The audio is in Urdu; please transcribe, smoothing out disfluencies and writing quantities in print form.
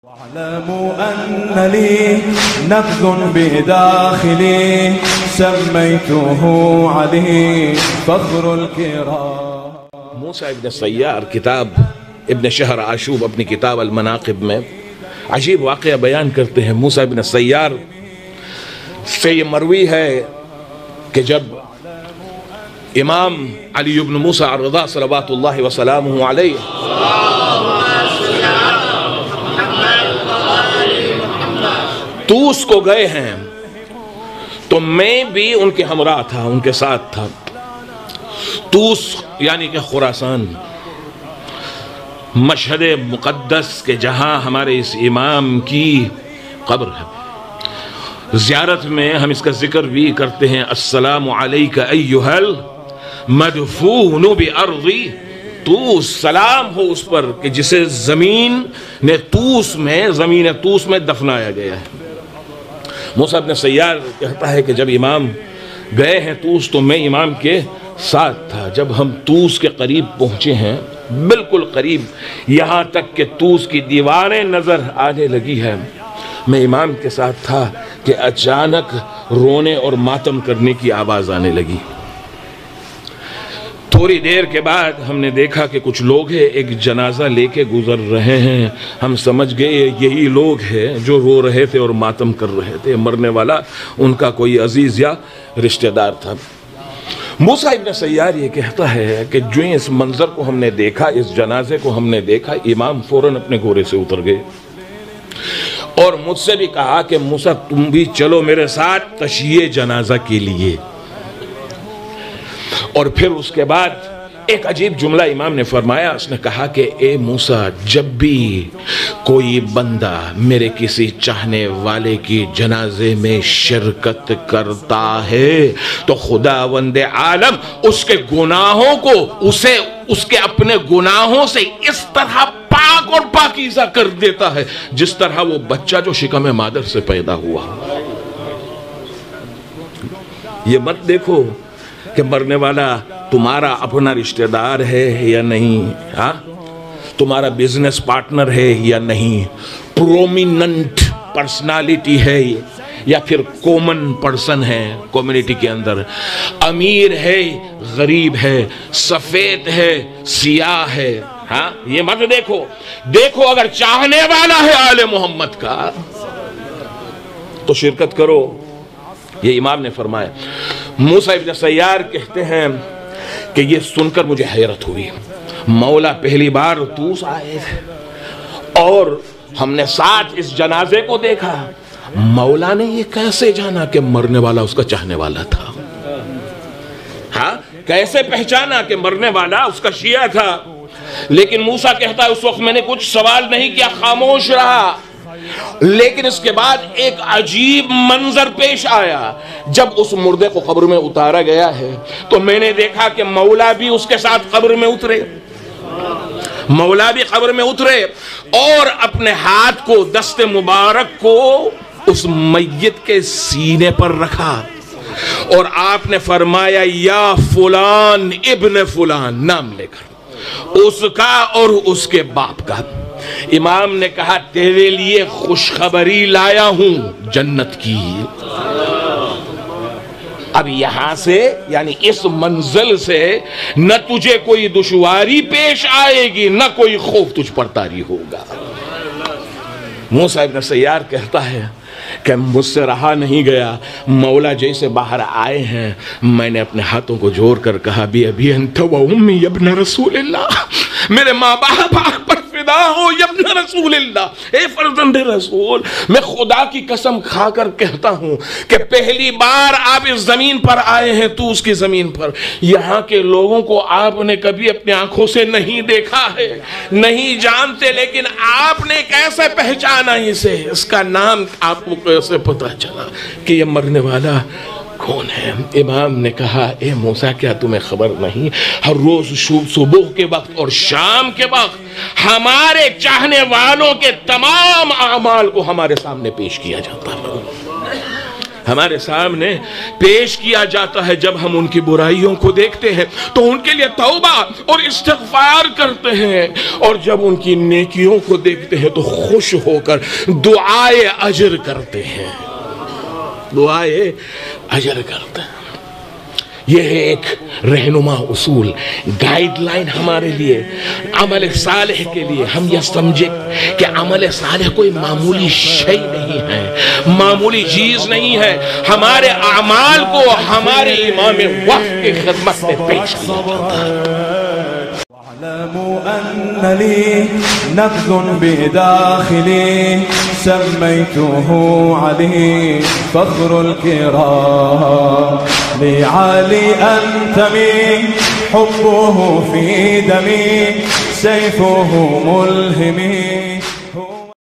واعلموا أن لي نبذ بداخلي سميته علي فخر الكرام۔ موسیٰ ابن سیار کتاب ابن شہر عاشوب اپنی کتاب المناقب میں عجیب واقعہ بیان کرتے ہیں۔ موسیٰ ابن سیار سے یہ مروی ہے کہ جب امام علی بن موسیٰ الرضا صلوات اللہ وسلامہ علیہ طوس کو گئے ہیں تو میں بھی ان کے ہمراہ تھا، ان کے ساتھ تھا۔ طوس یعنی کہ خراسان، مشہد مقدس کے جہاں ہمارے اس امام کی قبر ہے۔ زیارت میں ہم اس کا ذکر بھی کرتے ہیں، السلام علیک ایھا المدفون بارضی طوس، سلام ہو اس پر کہ جسے زمین طوس میں دفنایا گیا ہے۔ موسیٰ ابن سیار کہتا ہے کہ جب امام گئے ہیں طوس تو میں امام کے ساتھ تھا۔ جب ہم طوس کے قریب پہنچے ہیں، بالکل قریب، یہاں تک کہ طوس کی دیواریں نظر آنے لگی ہے، میں امام کے ساتھ تھا کہ اچانک رونے اور ماتم کرنے کی آواز آنے لگی۔ تھوڑی دیر کے بعد ہم نے دیکھا کہ کچھ لوگ ہیں ایک جنازہ لے کے گزر رہے ہیں۔ ہم سمجھ گئے یہی لوگ ہیں جو رو رہے تھے اور ماتم کر رہے تھے، مرنے والا ان کا کوئی عزیز یا رشتہ دار تھا۔ موسیٰ ابن سیار یہ کہتا ہے کہ جو اس منظر کو ہم نے دیکھا، اس جنازے کو ہم نے دیکھا، امام فوراً اپنے گھوڑے سے اتر گئے اور مجھ سے بھی کہا کہ موسیٰ تم بھی چلو میرے ساتھ تشییع جنازہ کے لیے۔ اور پھر اس کے بعد ایک عجیب جملہ امام نے فرمایا، اس نے کہا کہ اے موسیٰ، جب بھی کوئی بندہ میرے کسی چاہنے والے کی جنازے میں شرکت کرتا ہے تو خداوند عالم اس کے گناہوں کو اس کے اپنے گناہوں سے اس طرح پاک اور پاکیزہ کر دیتا ہے جس طرح وہ بچہ جو شکم مادر سے پیدا ہوا۔ یہ مت دیکھو کہ مرنے والا تمہارا اپنا رشتہ دار ہے یا نہیں، ہاں تمہارا بزنس پارٹنر ہے یا نہیں، پرومیننٹ پرسنالٹی ہے یا پھر کومن پرسن ہے کمیونٹی کے اندر، امیر ہے غریب ہے، سفید ہے سیاہ ہے، ہاں یہ مت دیکھو اگر چاہنے والا ہے آل محمد کا تو شرکت کرو، یہ امام نے فرمایا۔ موسیٰ ابن سیار کہتے ہیں کہ یہ سن کر مجھے حیرت ہوئی، مولا پہلی بار طوس آئے تھے اور ہم نے ساتھ اس جنازے کو دیکھا، مولا نے یہ کیسے جانا کہ مرنے والا اس کا چاہنے والا تھا؟ ہاں کیسے پہچانا کہ مرنے والا اس کا شیعہ تھا؟ لیکن موسیٰ کہتا ہے اس وقت میں نے کچھ سوال نہیں کیا، خاموش رہا۔ لیکن اس کے بعد ایک عجیب منظر پیش آیا، جب اس مردے کو قبر میں اتارا گیا ہے تو میں نے دیکھا کہ مولا بھی اس کے ساتھ قبر میں اترے اور اپنے ہاتھ کو، دست مبارک کو اس میت کے سینے پر رکھا اور آپ نے فرمایا یا فلان ابن فلان، نام لے کر اس کا اور اس کے باپ کا۔ امام نے کہا تیرے لیے خوشخبری لایا ہوں جنت کی۔ اب یہاں سے یعنی اس منزل سے نہ تجھے کوئی دشواری پیش آئے گی نہ کوئی خوف تجھ پر طاری ہوگا۔ موسیٰ ابن سیار کہتا ہے کہ مجھ سے رہا نہیں گیا، مولا جیسے باہر آئے ہیں میں نے اپنے ہاتھوں کو جوڑ کر کہا بی ابی انت و امی ابن رسول اللہ، میرے ماں باپ پر فدا ہو ابن رسول اللہ، اے فرزند رسول، میں خدا کی قسم کھا کر کہتا ہوں کہ پہلی بار آپ اس زمین پر آئے ہیں، تو اس کی زمین پر، یہاں کے لوگوں کو آپ نے کبھی اپنی آنکھوں سے نہیں دیکھا ہے، نہیں جانتے، لیکن آپ نے کیسے پہچانا اسے، اس کا نام آپ کو کیسے پتہ چلا کہ یہ مرنے والا کون ہے؟ امام نے کہا اے موسیٰ کیا تمہیں خبر نہیں، ہر روز صبح کے وقت اور شام کے وقت ہمارے چاہنے والوں کے تمام اعمال کو ہمارے سامنے پیش کیا جاتا ہے۔ ہمارے سامنے پیش کیا جاتا ہے، جب ہم ان کی برائیوں کو دیکھتے ہیں تو ان کے لیے توبہ اور استغفار کرتے ہیں، اور جب ان کی نیکیوں کو دیکھتے ہیں تو خوش ہو کر دعائے اجر کرتے ہیں، دعائے اجر کرتے ہیں۔ یہ ہے ایک رہنما اصول، گائیڈ لائن ہمارے لیے عمل صالح کے لیے۔ ہم یہ سمجھے کہ عمل صالح کوئی معمولی شے نہیں ہے، معمولی چیز نہیں ہے، ہمارے اعمال کو ہمارے امام وقت کی خدمت میں پیش کیا جاتا ہے۔ واعلموا أن لي نبذ بداخلي سميته علي فخر الكرام، لعلي أنتمي حبه في دمي سيفه ملهمي